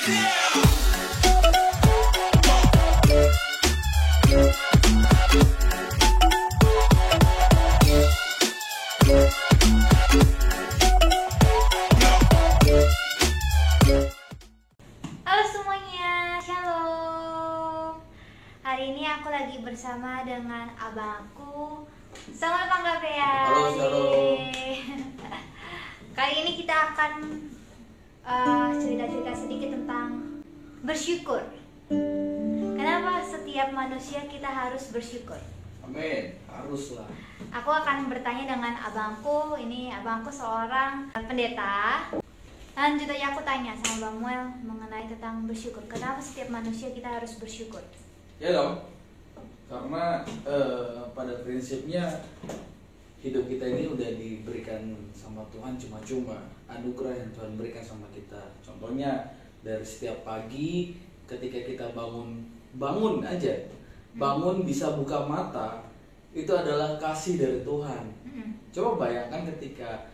Halo semuanya, shalom. Hari ini aku lagi bersama dengan abangku. Selamat Bangga Pea. Halo, shalom. Kali ini kita akan cerita-cerita sedikit tentang bersyukur. Kenapa setiap manusia kita harus bersyukur? Amin, haruslah. Aku akan bertanya dengan abangku. Ini abangku seorang pendeta. Lanjut aja aku tanya sama Bang Muel mengenai tentang bersyukur. Kenapa setiap manusia kita harus bersyukur? Ya dong, karena pada prinsipnya hidup kita ini udah diberikan sama Tuhan cuma-cuma, anugerah yang Tuhan berikan sama kita. Contohnya dari setiap pagi ketika kita bangun aja, bangun bisa buka mata, itu adalah kasih dari Tuhan. Coba bayangkan ketika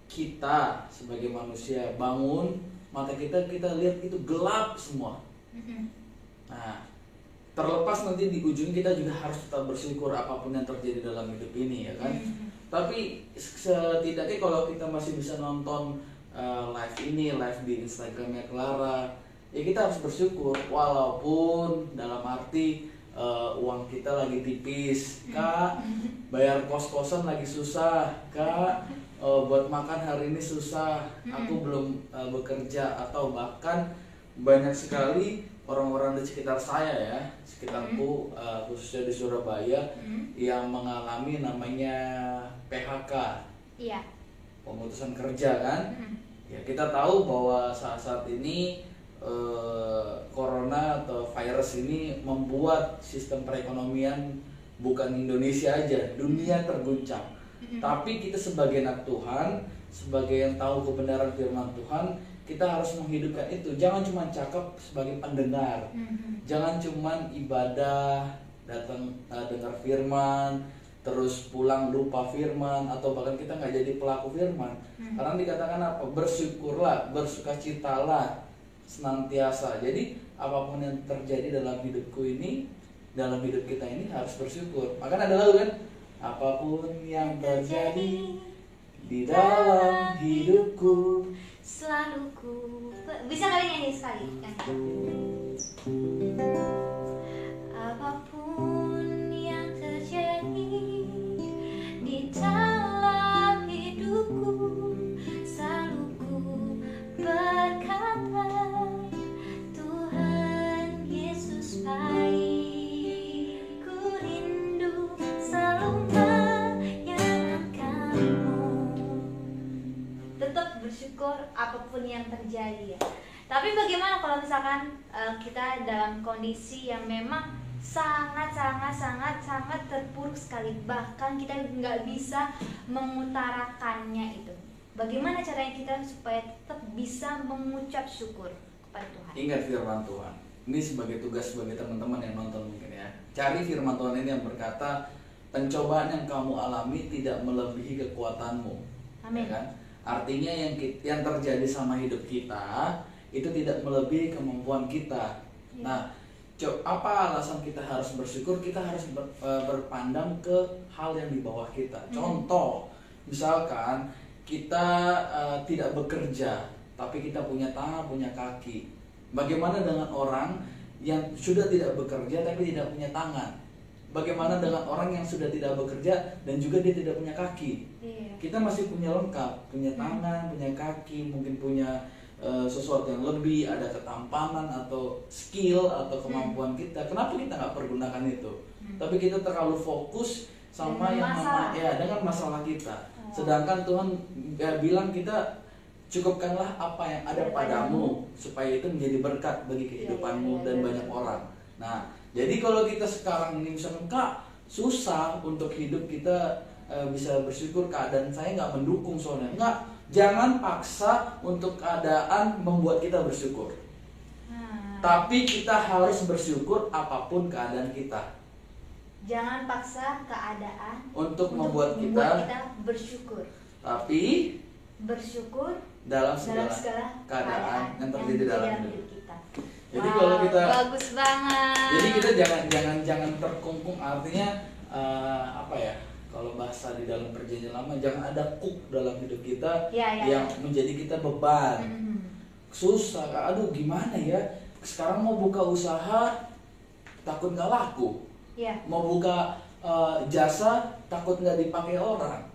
kita sebagai manusia bangun, mata kita lihat itu gelap semua. Nah, terlepas nanti di ujung kita juga harus tetap bersyukur apapun yang terjadi dalam hidup ini, ya kan? Tapi setidaknya kalau kita masih bisa nonton live di Instagramnya Clara, ya kita harus bersyukur walaupun dalam arti uang kita lagi tipis, Kak, bayar kos-kosan lagi susah, Kak, buat makan hari ini susah, aku belum bekerja, atau bahkan banyak sekali orang-orang di sekitar saya ya, sekitarku, khususnya di Surabaya, yang mengalami namanya PHK, Iya. pemutusan kerja kan. Ya kita tahu bahwa saat ini corona atau virus ini membuat sistem perekonomian bukan Indonesia aja, dunia terguncang. Tapi kita sebagai anak Tuhan, sebagai yang tahu kebenaran firman Tuhan, kita harus menghidupkan itu. Jangan cuma cakap sebagai pendengar, jangan cuma ibadah, datang dengar firman, terus pulang lupa firman, atau bahkan kita nggak jadi pelaku firman. Karena dikatakan apa? Bersyukurlah, bersukacitalah senantiasa. Jadi apapun yang terjadi dalam hidupku ini, dalam hidup kita ini harus bersyukur. Makanya ada lagu kan, apapun yang terjadi di dalam hidupku Selalu ku bisa kali nyanyi sekali. Apapun yang terjadi di dalam hidupku, selalu ku berkata, Tuhan Yesus baik. Ku rindu selalu menyerahkanmu. Tetap bersyukur apapun yang terjadi ya. Tapi bagaimana kalau misalkan kita dalam kondisi yang memang sangat terpuruk sekali, bahkan kita nggak bisa mengutarakannya itu. Bagaimana caranya kita supaya tetap bisa mengucap syukur kepada Tuhan? Ingat firman Tuhan. Ini sebagai tugas sebagai teman-teman yang nonton mungkin ya. Cari firman Tuhan ini yang berkata, pencobaan yang kamu alami tidak melebihi kekuatanmu. Amin. Ya kan? Artinya yang terjadi sama hidup kita itu tidak melebihi kemampuan kita. Nah, apa alasan kita harus bersyukur? Kita harus berpandang ke hal yang di bawah kita. Contoh, misalkan kita tidak bekerja, tapi kita punya tangan, punya kaki. Bagaimana dengan orang yang sudah tidak bekerja tapi tidak punya tangan? Bagaimana dengan orang yang sudah tidak bekerja dan juga dia tidak punya kaki? Kita masih punya lengkap, punya tangan, punya kaki, mungkin punya sesuatu yang lebih, ada ketampanan atau skill atau kemampuan kita. Kenapa kita nggak pergunakan itu? Tapi kita terlalu fokus sama dengan masalah kita. Sedangkan Tuhan bilang kita cukupkanlah apa yang ada padamu supaya itu menjadi berkat bagi kehidupanmu dan banyak orang. Nah, jadi kalau kita sekarang ini misalkan, Kak, susah untuk hidup kita bisa bersyukur, keadaan saya nggak mendukung soalnya. Nggak, jangan paksa untuk keadaan membuat kita bersyukur. Tapi kita harus bersyukur apapun keadaan kita. Jangan paksa keadaan untuk membuat kita bersyukur. Tapi bersyukur dalam segala keadaan yang terjadi dalam hidup kita. Jadi kalau kita bagus banget. Jadi kita jangan terkungkung, artinya apa ya? Kalau bahasa di dalam perjanjian lama, jangan ada kuk dalam hidup kita yang menjadi kita beban. Susah, aduh gimana ya? Sekarang mau buka usaha takut nggak laku. Mau buka jasa takut nggak dipakai orang.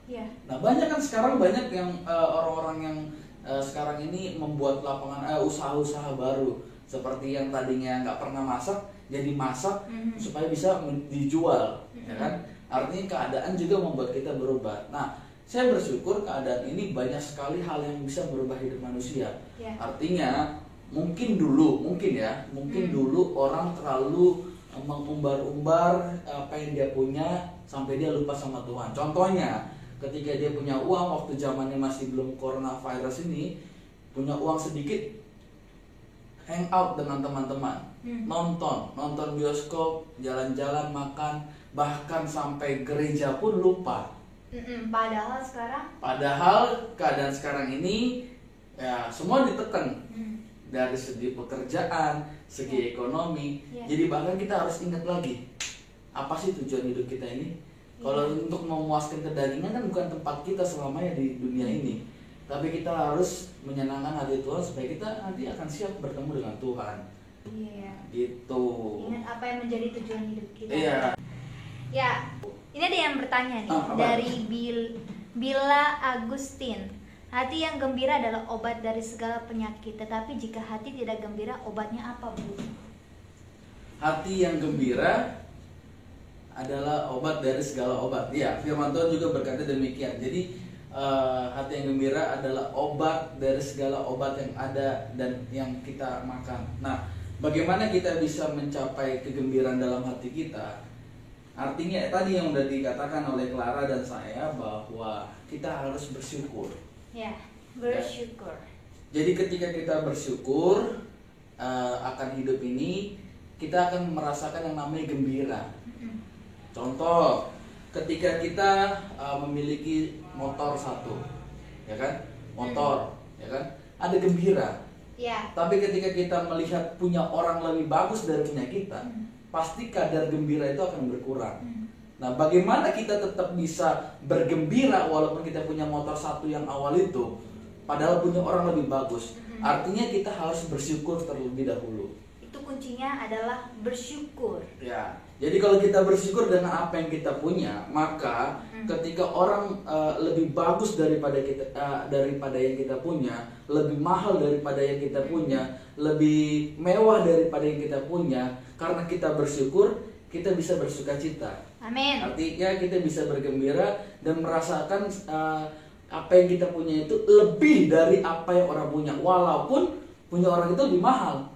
Nah banyak kan sekarang banyak yang orang-orang yang sekarang ini membuat lapangan usaha-usaha baru, seperti yang tadinya nggak pernah masak jadi masak supaya bisa dijual, ya kan? Artinya keadaan juga membuat kita berubah. Nah, saya bersyukur keadaan ini banyak sekali hal yang bisa berubah hidup manusia. Artinya mungkin dulu orang terlalu mengumbar-umbar apa yang dia punya sampai dia lupa sama Tuhan. Contohnya, ketika dia punya uang waktu zamannya masih belum coronavirus ini, punya uang sedikit, hang out dengan teman-teman, nonton bioskop, jalan-jalan, makan, bahkan sampai gereja pun lupa. Padahal keadaan sekarang ini ya semua ditekan dari segi pekerjaan, segi ekonomi. Jadi bahkan kita harus ingat lagi, apa sih tujuan hidup kita ini? Kalau untuk memuaskan kedagingan kan bukan tempat kita selamanya di dunia ini. Tapi kita harus menyenangkan hati Tuhan supaya kita nanti akan siap bertemu dengan Tuhan. Gitu. Ingat apa yang menjadi tujuan hidup kita. Ya, ini ada yang bertanya nih dari Bila Agustin. Hati yang gembira adalah obat dari segala penyakit. Tetapi jika hati tidak gembira, obatnya apa, Bu? Hati yang gembira adalah obat dari segala obat. Ya, firman Tuhan juga berkata demikian. Jadi hati yang gembira adalah obat dari segala obat yang ada dan yang kita makan. Nah, bagaimana kita bisa mencapai kegembiraan dalam hati kita? Artinya tadi yang sudah dikatakan oleh Clara dan saya bahwa kita harus bersyukur. Bersyukur. Jadi ketika kita bersyukur akan hidup ini, kita akan merasakan yang namanya gembira. Contoh, ketika kita memiliki motor satu, ya kan, ya kan, ada gembira. Tapi ketika kita melihat punya orang lebih bagus dari punya kita, pasti kadar gembira itu akan berkurang. Nah, bagaimana kita tetap bisa bergembira walaupun kita punya motor satu yang awal itu, padahal punya orang lebih bagus? Artinya kita harus bersyukur terlebih dahulu. Itu kuncinya adalah bersyukur. Ya. Jadi kalau kita bersyukur dengan apa yang kita punya, maka ketika orang lebih bagus daripada yang kita punya, lebih mahal daripada yang kita punya, lebih mewah daripada yang kita punya, karena kita bersyukur, kita bisa bersukacita. Amin. Artinya kita bisa bergembira dan merasakan apa yang kita punya itu lebih dari apa yang orang punya, walaupun punya orang itu lebih mahal.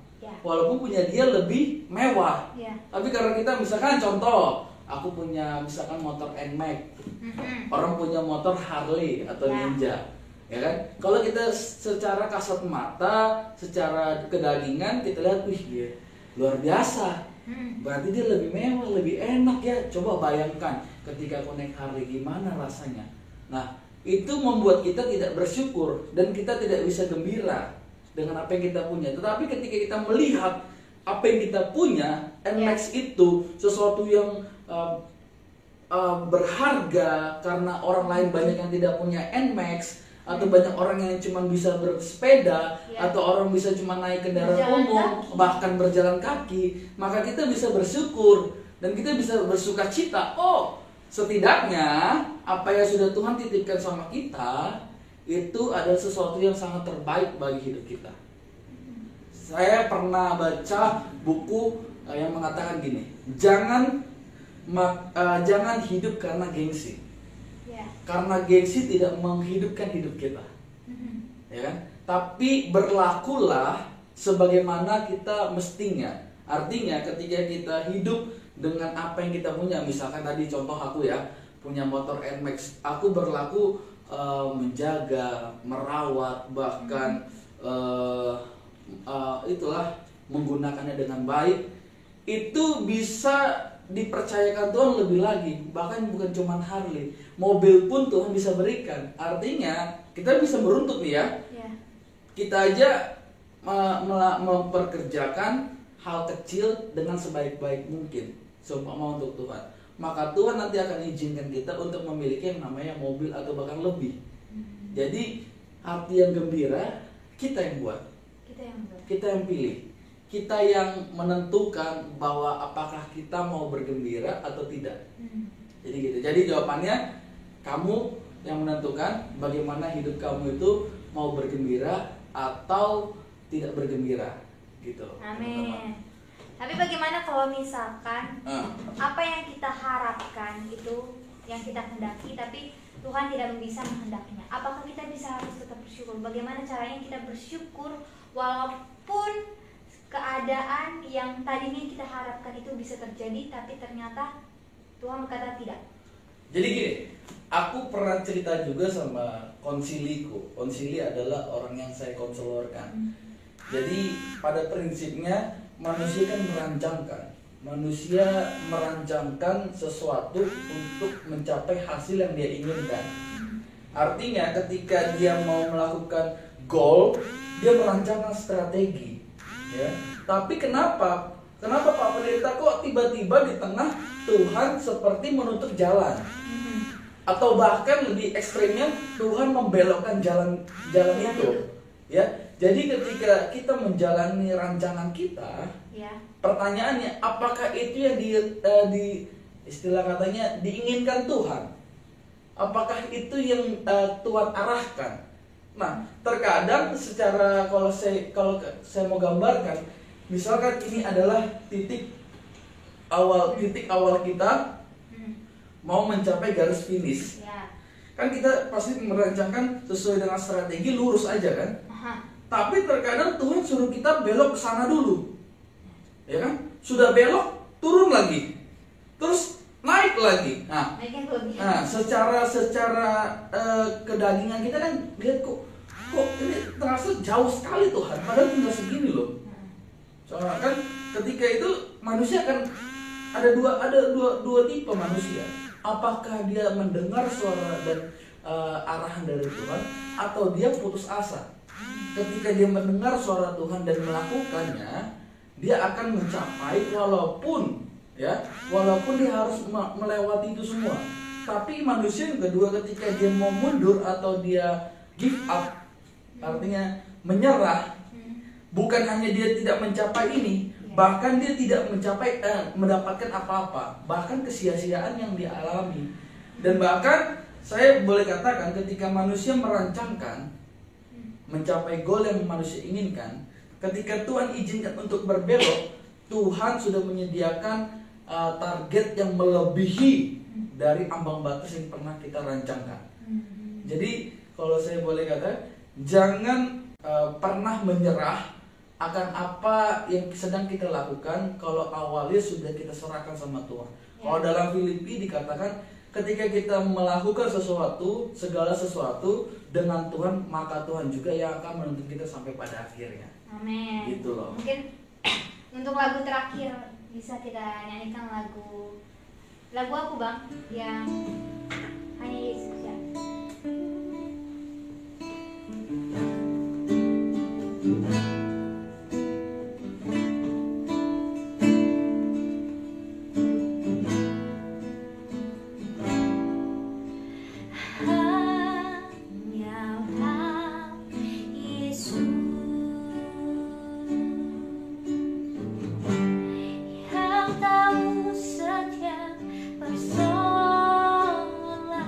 Walaupun punya dia lebih mewah, tapi karena kita misalkan contoh, aku punya misalkan motor NMAX, orang punya motor Harley atau Ninja, ya kan? Kalau kita secara kasat mata, secara kedagingan kita lihat, wih dia luar biasa, berarti dia lebih mewah, lebih enak ya. Coba bayangkan ketika aku naik Harley gimana rasanya. Nah itu membuat kita tidak bersyukur dan kita tidak bisa gembira dengan apa yang kita punya. Tetapi ketika kita melihat apa yang kita punya, NMAX itu sesuatu yang berharga karena orang lain banyak yang tidak punya NMAX, atau banyak orang yang cuma bisa bersepeda, atau orang bisa cuma naik kendaraan umum, bahkan berjalan kaki, maka kita bisa bersyukur dan kita bisa bersuka cita. Oh, setidaknya apa yang sudah Tuhan titipkan sama kita itu adalah sesuatu yang sangat terbaik bagi hidup kita. Saya pernah baca buku yang mengatakan gini, jangan hidup karena gengsi, karena gengsi tidak menghidupkan hidup kita, ya kan? Tapi berlakulah sebagaimana kita mestinya. Artinya ketika kita hidup dengan apa yang kita punya, misalkan tadi contoh aku ya, punya motor NMAX, aku berlaku menjaga, merawat, bahkan itulah menggunakannya dengan baik, itu bisa dipercayakan Tuhan lebih lagi. Bahkan bukan cuma Harley, mobil pun Tuhan bisa berikan. Artinya kita bisa meruntut nih ya. Kita aja memperkerjakan hal kecil dengan sebaik-baik mungkin seumpama untuk Tuhan, maka Tuhan nanti akan izinkan kita untuk memiliki yang namanya mobil atau bahkan lebih. Jadi hati yang gembira kita yang buat, kita yang pilih, kita yang menentukan bahwa apakah kita mau bergembira atau tidak. Jadi gitu. Jadi jawabannya kamu yang menentukan bagaimana hidup kamu itu mau bergembira atau tidak bergembira gitu. Amin. Tapi bagaimana kalau misalkan apa yang kita harapkan itu yang kita hendaki tapi Tuhan tidak bisa menghendakinya? Apakah kita bisa harus tetap bersyukur? Bagaimana caranya kita bersyukur walaupun keadaan yang tadinya kita harapkan itu bisa terjadi tapi ternyata Tuhan berkata tidak? Jadi gini, aku pernah cerita juga sama konsiliku. Konsili adalah orang yang saya konselorkan. Jadi pada prinsipnya manusia kan merancangkan sesuatu untuk mencapai hasil yang dia inginkan. Artinya ketika dia mau melakukan goal, dia merancangkan strategi, ya. Tapi kenapa Pak Pendeta kok tiba-tiba di tengah Tuhan seperti menutup jalan? Atau bahkan lebih ekstrimnya Tuhan membelokkan jalan itu, ya. Jadi ketika kita menjalani rancangan kita, pertanyaannya apakah itu yang di istilah katanya diinginkan Tuhan? Apakah itu yang Tuhan arahkan? Nah, terkadang secara kalau saya mau gambarkan, misalkan ini adalah titik awal kita mau mencapai garis finish. Kan kita pasti merancangkan sesuai dengan strategi lurus aja kan? Tapi terkadang Tuhan suruh kita belok ke sana dulu, ya kan? Sudah belok, turun lagi, terus naik lagi. Nah secara kedagingan kita kan lihat kok ini terasa jauh sekali Tuhan, padahal tinggal segini loh. Soalnya kan ketika itu manusia kan ada dua tipe manusia. Apakah dia mendengar suara dan arahan dari Tuhan, atau dia putus asa? Ketika dia mendengar suara Tuhan dan melakukannya, dia akan mencapai walaupun dia harus melewati itu semua. Tapi manusia yang kedua, ketika dia mau mundur atau dia give up, artinya menyerah, bukan hanya dia tidak mencapai ini, bahkan dia tidak mendapatkan apa-apa, bahkan kesia-siaan yang dia alami. Dan bahkan saya boleh katakan ketika manusia merancangkan mencapai goal yang manusia inginkan, ketika Tuhan izinkan untuk berbelok, Tuhan sudah menyediakan target yang melebihi dari ambang batas yang pernah kita rancangkan. Jadi kalau saya boleh kata, jangan pernah menyerah akan apa yang sedang kita lakukan kalau awalnya sudah kita serahkan sama Tuhan. Kalau dalam Filipi dikatakan, ketika kita melakukan sesuatu, segala sesuatu dengan Tuhan, maka Tuhan juga yang akan menuntun kita sampai pada akhirnya. Amin. Gitu loh. Mungkin untuk lagu terakhir bisa kita nyanyikan lagu aku Bang, yang hanya Yesus ya. Tahu setiap persoalan.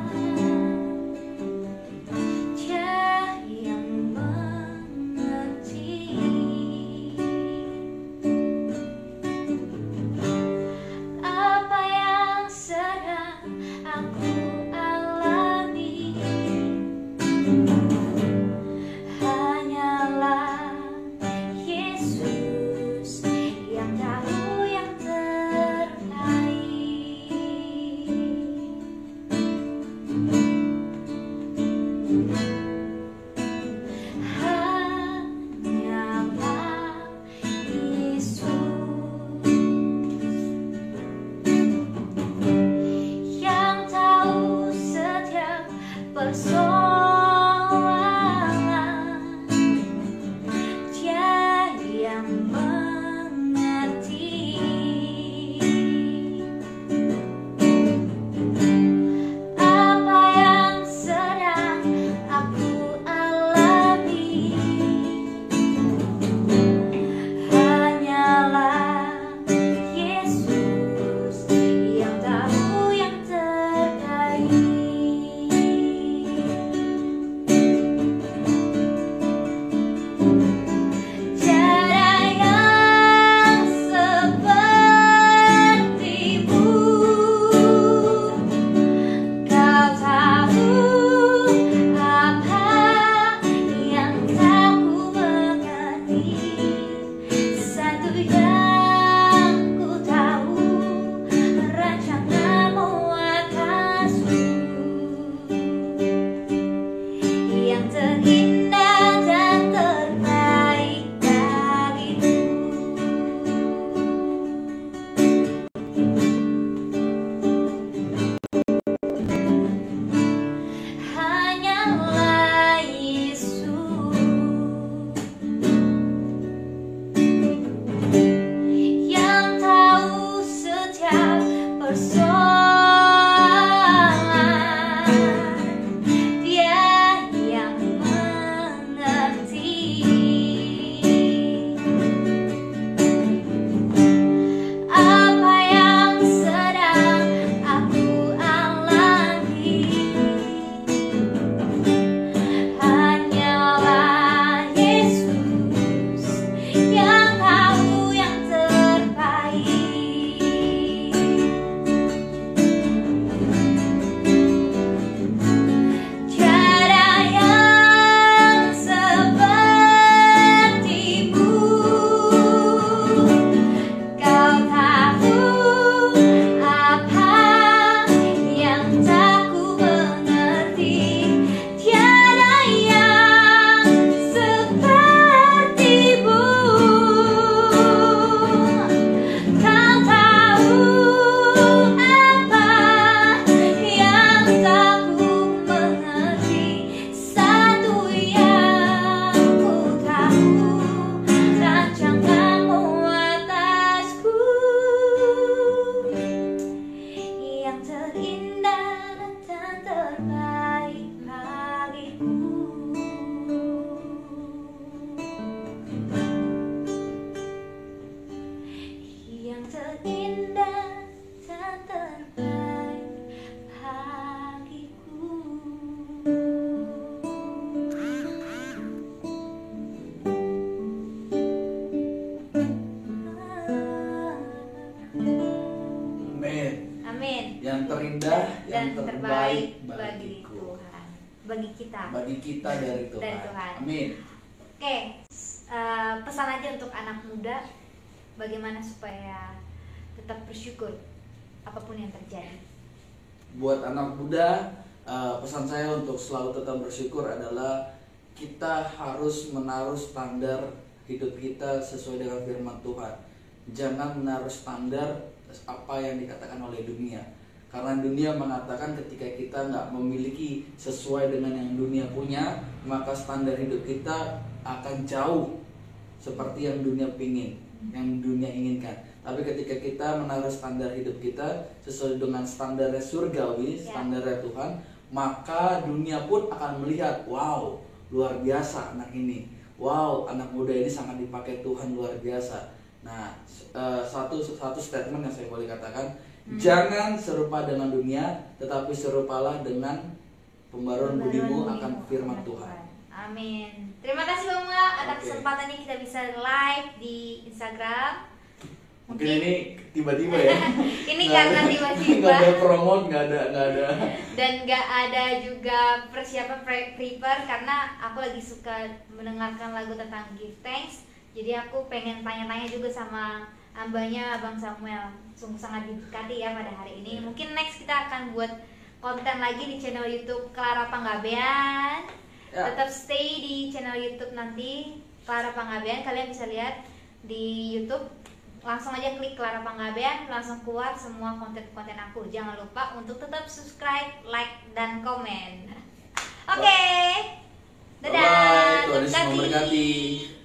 persoalan, Dia yang mengerti apa yang sedang aku alami. Hanyalah Yesus yang tahu yang terbaik. Tiada yang sepertimu, Kau tahu apa yang tak ku mengerti. Tiada yang sepertimu, Kau tahu apa yang tak ku mengerti. Satu yang ku tahu, rancanganmu atasku yang terindah dan terbaik bagiku. Yang terindah dan terbaik bagiku. Amin. Amin. Yang terindah, yang Dan terbaik bagi bagiku. Tuhan, bagi kita. Bagi kita dari Tuhan. Dari Tuhan. Amin. Oke, pesan aja untuk anak muda, bagaimana supaya tetap bersyukur apapun yang terjadi. Buat anak muda, pesan saya untuk selalu tetap bersyukur adalah kita harus menaruh standar hidup kita sesuai dengan firman Tuhan. Jangan menaruh standar apa yang dikatakan oleh dunia. Karena dunia mengatakan ketika kita nggak memiliki sesuai dengan yang dunia punya, maka standar hidup kita akan jauh seperti yang dunia pingin, yang dunia inginkan. Tapi ketika kita menaruh standar hidup kita sesuai dengan standarnya surgawi, standarnya Tuhan, maka dunia pun akan melihat, wow, luar biasa anak ini. Wow, anak muda ini sangat dipakai Tuhan, luar biasa. Nah, satu statement yang saya boleh katakan, jangan serupa dengan dunia, tetapi serupalah dengan pembaruan budimu akan firman Tuhan. Amin. Terima kasih Mama atas Oke. kesempatan ini kita bisa live di Instagram. Mungkin ini tiba-tiba ya. Ini Nggak karena ada- tiba-tiba. nggak ada promo, nggak ada. Dan nggak ada juga persiapan prepare karena aku lagi suka mendengarkan lagu tentang give thanks. Jadi aku pengen tanya-tanya juga sama hambanya Abang Samuel. Sungguh sangat diberkati ya pada hari ini. Mungkin next kita akan buat konten lagi di channel YouTube Clara Panggabean. Ya. Tetap stay di channel YouTube nanti Clara Panggabean. Kalian bisa lihat di YouTube. Langsung aja klik Clara Panggabean, langsung keluar semua konten-konten aku. Jangan lupa untuk tetap subscribe, like, dan komen. Oke. Dadah. Bye-bye. Tuhan Yesus Terima kasih. memberkati.